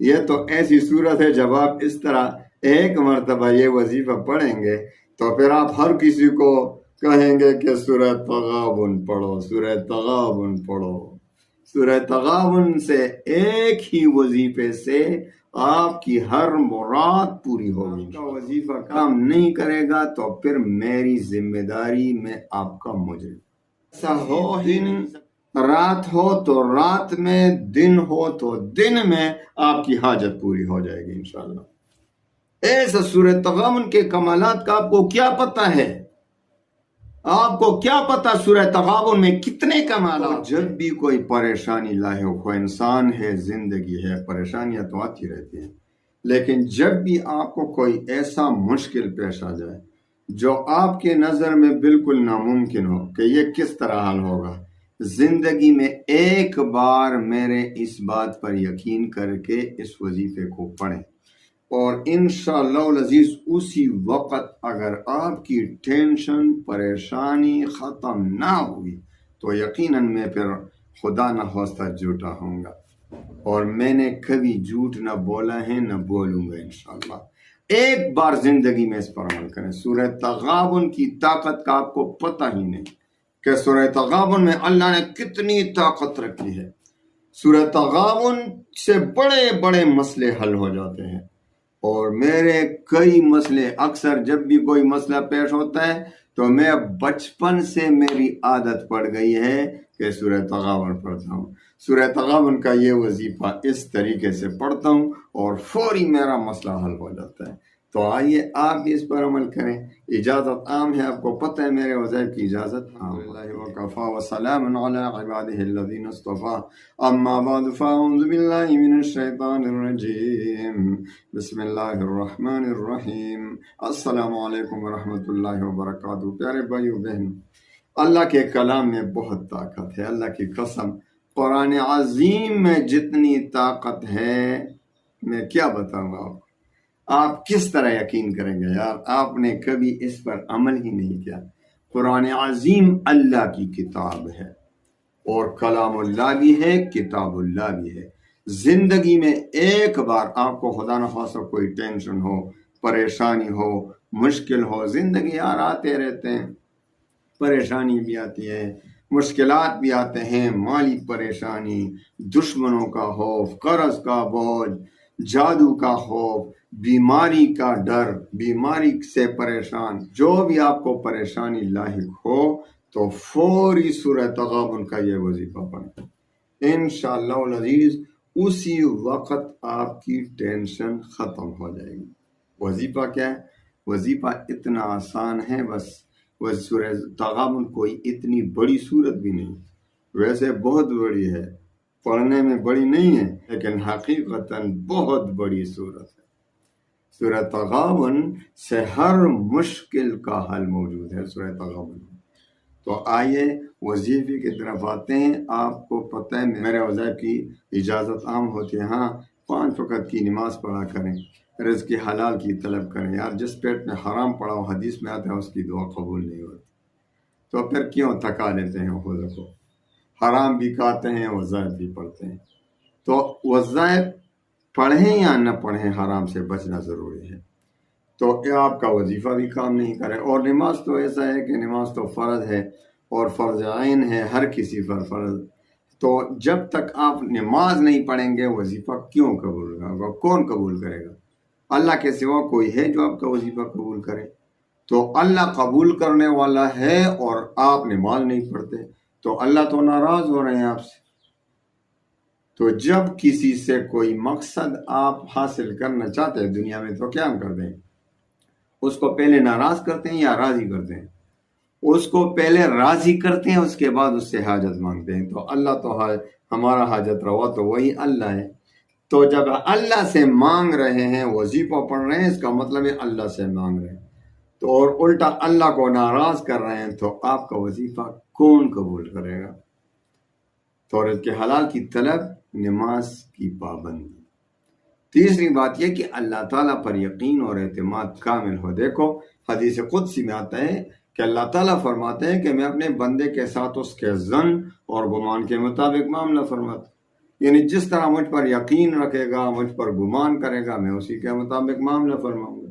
یہ تو ایسی صورت ہے جب آپ اس طرح ایک مرتبہ یہ وظیفہ پڑھیں گے تو پھر آپ ہر کسی کو کہیں گے کہ سورہ تغابن پڑھو، سورہ تغابن پڑھو۔ سورہ تغابن سے ایک ہی وظیفے سے آپ کی ہر مراد پوری ہوگی۔ آپ کا وظیفہ کام نہیں کرے گا تو پھر میری ذمہ داری میں آپ کا مجرم۔ ایسا ہو ہی نہیں، رات ہو تو رات میں، دن ہو تو دن میں آپ کی حاجت پوری ہو جائے گی انشاءاللہ۔ ایسا سورہ تغابن کے کمالات کا آپ کو کیا پتہ ہے؟ آپ کو کیا پتا سورہ تغابن میں کتنے کمالات؟ جب بھی کوئی پریشانی لاحق ہو، انسان ہے، زندگی ہے، پریشانیاں تو آتی رہتی ہیں، لیکن جب بھی آپ کو کوئی ایسا مشکل پیش آ جائے جو آپ کے نظر میں بالکل ناممکن ہو کہ یہ کس طرح حل ہوگا، زندگی میں ایک بار میرے اس بات پر یقین کر کے اس وظیفے کو پڑھیں، اور انشاءاللہ العزیز اسی وقت اگر آپ کی ٹینشن پریشانی ختم نہ ہوئی تو یقیناً میں پھر خدا نہ خواستہ جھوٹا ہوں گا، اور میں نے کبھی جھوٹ نہ بولا ہے نہ بولوں گا انشاءاللہ۔ ایک بار زندگی میں اس پر عمل کریں۔ سورہ تغابن کی طاقت کا آپ کو پتہ ہی نہیں کہ سورہ تغابن میں اللہ نے کتنی طاقت رکھی ہے۔ سورہ تغابن سے بڑے بڑے مسئلے حل ہو جاتے ہیں، اور میرے کئی مسئلے، اکثر جب بھی کوئی مسئلہ پیش ہوتا ہے تو میں بچپن سے میری عادت پڑ گئی ہے کہ سورہ تغابن پڑھتا ہوں۔ سورہ تغابن کا یہ وظیفہ اس طریقے سے پڑھتا ہوں اور فوری میرا مسئلہ حل ہو جاتا ہے۔ تو آئیے آپ بھی اس پر عمل کریں۔ اجازت عام ہے، آپ کو پتہ ہے میرے وظائف کی اجازت عام ہے۔ اللہ وکفا وسلام علی عبادہ الذین اصطفیٰ، اما بعد فاعوذ باللہ من الشیطان الرجیم، بسم اللہ الرحمن الرحیم۔ السلام علیکم ورحمۃ اللہ وبرکاتہ۔ پیارے بھائیو بہنوں، اللہ کے کلام میں بہت طاقت ہے، اللہ کی قسم قرآن عظیم میں جتنی طاقت ہے میں کیا بتاؤں آپ کو۔ آپ کس طرح یقین کریں گے یار؟ آپ نے کبھی اس پر عمل ہی نہیں کیا۔ قرآن عظیم اللہ کی کتاب ہے، اور کلام اللہ بھی ہے، کتاب اللہ بھی ہے۔ زندگی میں ایک بار آپ کو خدا نخواستہ کوئی ٹینشن ہو، پریشانی ہو، مشکل ہو، زندگی یار آتے رہتے ہیں، پریشانی بھی آتی ہے، مشکلات بھی آتے ہیں، مالی پریشانی، دشمنوں کا خوف، قرض کا بوجھ، جادو کا خوف، بیماری کا ڈر، بیماری سے پریشان، جو بھی آپ کو پریشانی لاحق ہو تو فوری سورہ تغابن کا یہ وظیفہ پڑھیں، انشاءاللہ العزیز اسی وقت آپ کی ٹینشن ختم ہو جائے گی۔ وظیفہ کیا ہے؟ وظیفہ اتنا آسان ہے، بس وہ سورہ تغابن کوئی اتنی بڑی صورت بھی نہیں، ویسے بہت بڑی ہے، پڑھنے میں بڑی نہیں ہے، لیکن حقیقتاً بہت بڑی صورت ہے۔ سورہ تغابن سے ہر مشکل کا حل موجود ہے سورہ تغابن۔ تو آئیے وظیفے کی طرف آتے ہیں۔ آپ کو پتہ ہے میرے وظائف کی اجازت عام ہوتی ہے، ہاں 5 وقت کی نماز پڑھا کریں، رزق حلال کی طلب کریں۔ یار جس پیٹ میں حرام پڑا ہو، حدیث میں آتا ہے اس کی دعا قبول نہیں ہوتی، تو پھر کیوں تھکا لیتے ہیں خود کو؟ حرام بھی کھاتے ہیں، وظائف بھی پڑھتے ہیں، تو وظائف پڑھیں یا نہ پڑھیں حرام سے بچنا ضروری ہے، تو آپ کا وظیفہ بھی کام نہیں کرے۔ اور نماز تو ایسا ہے کہ نماز تو فرض ہے، اور فرض عین ہے، ہر کسی پر فرض، تو جب تک آپ نماز نہیں پڑھیں گے وظیفہ کیوں قبول ہوگا؟ کون قبول کرے گا؟ اللہ کے سوا کوئی ہے جو آپ کا وظیفہ قبول کرے؟ تو اللہ قبول کرنے والا ہے اور آپ نماز نہیں پڑھتے تو اللہ تو ناراض ہو رہے ہیں آپ سے۔ تو جب کسی سے کوئی مقصد آپ حاصل کرنا چاہتے ہیں دنیا میں تو کیا کرتے ہیں؟ اس کو پہلے ناراض کرتے ہیں یا راضی کرتے ہیں؟ اس کو پہلے راضی کرتے ہیں، اس کے بعد اس سے حاجت مانگتے ہیں۔ تو اللہ تو ہمارا حاجت روا تو وہی اللہ ہے، تو جب اللہ سے مانگ رہے ہیں، وظیفہ پڑھ رہے ہیں، اس کا مطلب ہے اللہ سے مانگ رہے ہیں، تو اور الٹا اللہ کو ناراض کر رہے ہیں، تو آپ کا وظیفہ کون قبول کرے گا؟ تو رزق کے حلال کی طلب، نماز کی پابندی۔ تیسری بات یہ کہ اللہ تعالیٰ پر یقین اور اعتماد کامل ہو۔ دیکھو حدیث قدسی میں آتا ہے کہ اللہ تعالیٰ فرماتے ہیں کہ میں اپنے بندے کے ساتھ اس کے ظن اور گمان کے مطابق معاملہ فرماتا ہوں۔ یعنی جس طرح مجھ پر یقین رکھے گا، مجھ پر گمان کرے گا، میں اسی کے مطابق معاملہ فرماؤں گا۔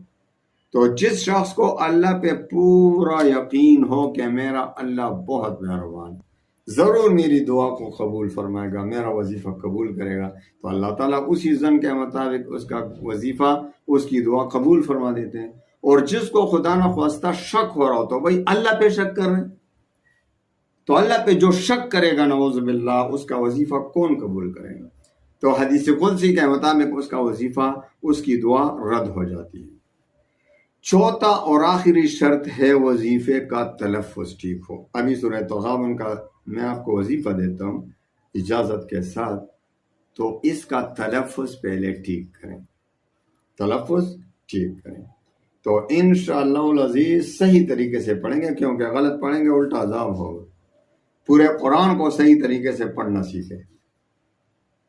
تو جس شخص کو اللہ پہ پورا یقین ہو کہ میرا اللہ بہت مہربان ہے، ضرور میری دعا کو قبول فرمائے گا، میرا وظیفہ قبول کرے گا، تو اللہ تعالیٰ اسی ظن کے مطابق اس کا وظیفہ، اس کی دعا قبول فرما دیتے ہیں۔ اور جس کو خدا نہ خواستہ شک ہو رہا ہو، تو بھائی اللہ پہ شک کر رہے ہیں، تو اللہ پہ جو شک کرے گا نعوذ باللہ، اس کا وظیفہ کون قبول کرے گا؟ تو حدیث قدسی کے مطابق اس کا وظیفہ، اس کی دعا رد ہو جاتی ہے۔ چوتھا اور آخری شرط ہے وظیفے کا تلفظ ٹھیک ہو۔ ابھی سورہ تغابن کا میں آپ کو وظیفہ دیتا ہوں اجازت کے ساتھ، تو اس کا تلفظ پہلے ٹھیک کریں، تلفظ ٹھیک کریں، تو انشاءاللہ العزیز صحیح طریقے سے پڑھیں گے، کیونکہ غلط پڑھیں گے الٹا عذاب ہوگا۔ پورے قرآن کو صحیح طریقے سے پڑھنا سیکھیں،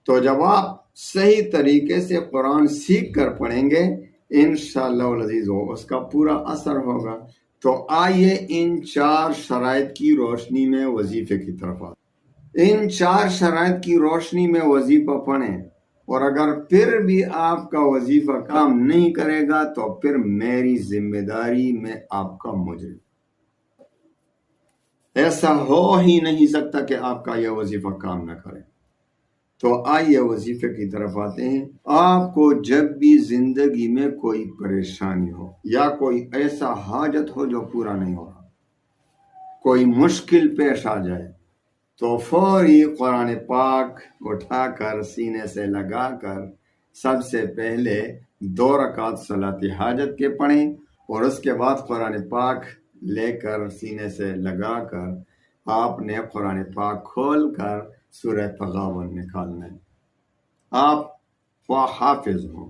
تو جب آپ صحیح طریقے سے قرآن سیکھ کر پڑھیں گے انشاءاللہ العزیز اس کا پورا اثر ہوگا۔ تو آئیے ان 4 شرائط کی روشنی میں وظیفے کی طرف آتے، ان 4 شرائط کی روشنی میں وظیفہ پڑھیں، اور اگر پھر بھی آپ کا وظیفہ کام نہیں کرے گا تو پھر میری ذمہ داری، میں آپ کا مجرم۔ ایسا ہو ہی نہیں سکتا کہ آپ کا یہ وظیفہ کام نہ کرے۔ تو آئیے وظیفے کی طرف آتے ہیں۔ آپ کو جب بھی زندگی میں کوئی پریشانی ہو یا کوئی ایسا حاجت ہو جو پورا نہیں ہو رہا، کوئی مشکل پیش آ جائے، تو فوری قرآن پاک اٹھا کر سینے سے لگا کر سب سے پہلے 2 رکعت صلاۃ حاجت کے پڑھیں، اور اس کے بعد قرآن پاک لے کر سینے سے لگا کر آپ نے قرآن پاک کھول کر سورہ تغابن نکالنا ہے۔ آپ حافظ ہوں،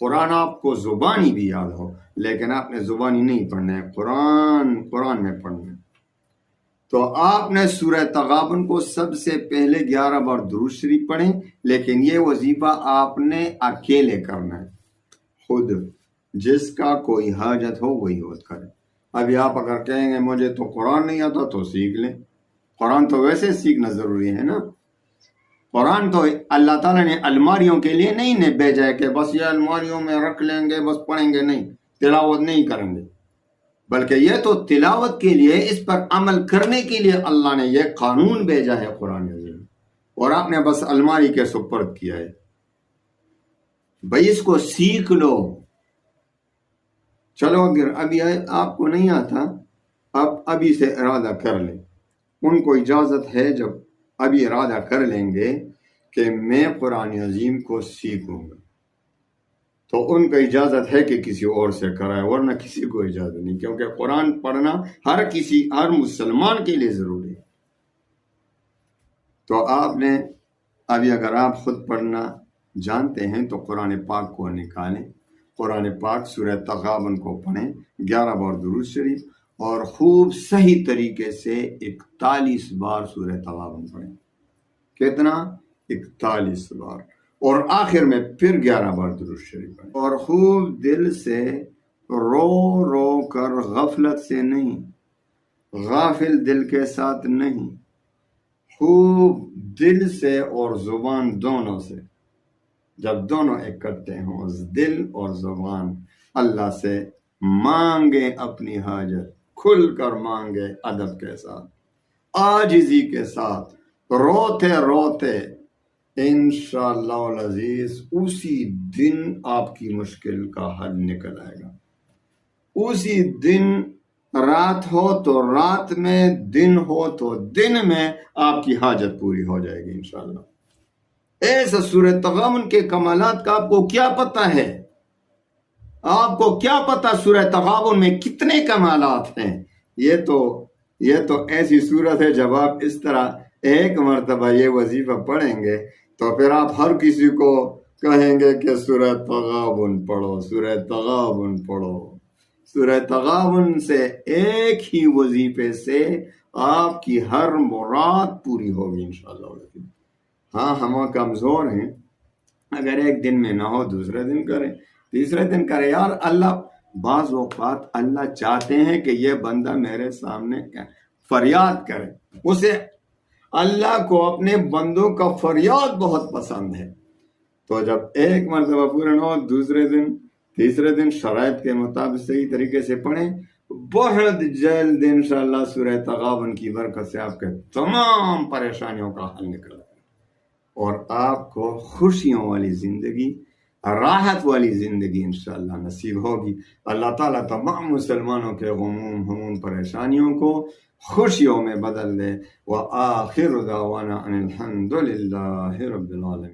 قرآن آپ کو زبانی بھی یاد ہو، لیکن آپ نے زبانی نہیں پڑھنا ہے، قرآن میں پڑھنا ہے۔ تو آپ نے سورہ تغابن کو سب سے پہلے 11 بار درود شریف پڑھیں، لیکن یہ وظیفہ آپ نے اکیلے کرنا ہے، خود۔ جس کا کوئی حاجت ہو وہی خود کرے۔ ابھی آپ اگر کہیں گے مجھے تو قرآن نہیں آتا، تو سیکھ لیں، قرآن تو ویسے سیکھنا ضروری ہے نا۔ قرآن تو اللہ تعالیٰ نے الماریوں کے لیے نہیں بھیجا ہے کہ بس یہ الماریوں میں رکھ لیں گے، بس پڑھیں گے نہیں، تلاوت نہیں کریں گے، بلکہ یہ تو تلاوت کے لیے، اس پر عمل کرنے کے لیے اللہ نے یہ قانون بھیجا ہے قرآن عظیم، اور آپ نے بس الماری کے سپرد کیا ہے۔ بھائی اس کو سیکھ لو۔ چلو اگر ابھی آپ کو نہیں آتا، اب ابھی سے ارادہ کر لیں، ان کو اجازت ہے جب ابھی ارادہ کر لیں گے کہ میں قرآن عظیم کو سیکھوں گا، تو ان کا اجازت ہے کہ کسی اور سے کرائے، ورنہ کسی کو اجازت نہیں، کیونکہ قرآن پڑھنا ہر مسلمان کے لیے ضروری ہے۔ تو آپ نے ابھی اگر آپ خود پڑھنا جانتے ہیں تو قرآن پاک کو نکالیں، قرآن پاک سورہ تغابن کو پڑھیں، 11 بار درود شریف، اور خوب صحیح طریقے سے 41 بار سورہ تغابن پڑھیں۔ کتنا؟ 41 بار، اور آخر میں پھر 11 بار درود شریف پڑھیں، اور خوب دل سے رو رو کر، غفلت سے نہیں، غافل دل کے ساتھ نہیں، خوب دل سے اور زبان دونوں سے، جب دونوں اکٹھے ہوں، دل اور زبان، اللہ سے مانگے اپنی حاجت، کھل کر مانگے، ادب کے ساتھ، عاجزی کے ساتھ، روتے روتے، انشاءاللہ العزیز اسی دن آپ کی مشکل کا حل نکل آئے گا۔ اسی دن رات ہو تو رات میں، دن ہو تو دن میں آپ کی حاجت پوری ہو جائے گی انشاءاللہ۔ ایسا سورہ تغابن کے کمالات کا آپ کو کیا پتہ ہے؟ آپ کو کیا پتہ سورہ تغابن میں کتنے کمالات ہیں؟ یہ تو ایسی صورت ہے، جب آپ اس طرح ایک مرتبہ یہ وظیفہ پڑھیں گے تو پھر آپ ہر کسی کو کہیں گے کہ سورہ تغابن پڑھو، سورہ تغابن پڑھو۔ سورہ تغابن سے ایک ہی وظیفے سے آپ کی ہر مراد پوری ہوگی انشاءاللہ۔ ہاں ہم کمزور ہیں، اگر ایک دن میں نہ ہو دوسرے دن کریں، تیسرے دن کریں۔ یار اللہ بعض اوقات اللہ چاہتے ہیں کہ یہ بندہ میرے سامنے فریاد کرے، اسے اللہ کو اپنے بندوں کا فریاد بہت پسند ہے. تو جب ایک مرتبہ پورا نہ ہو، دوسرے دن تیسرے دن شرائط کے مطابق صحیح طریقے سے پڑھیں، بہت جلد انشاءاللہ سورہ تغابن کی برکت سے آپ کے تمام پریشانیوں کا حل نکل گا اور آپ کو خوشیوں والی زندگی، راحت والی زندگی انشاءاللہ نصیب ہوگی. اللہ تعالیٰ تمام مسلمانوں کے غموم پریشانیوں کو خوشیوں میں بدل دے. وآخر دعوانا ان الحمد للہ رب العالمین.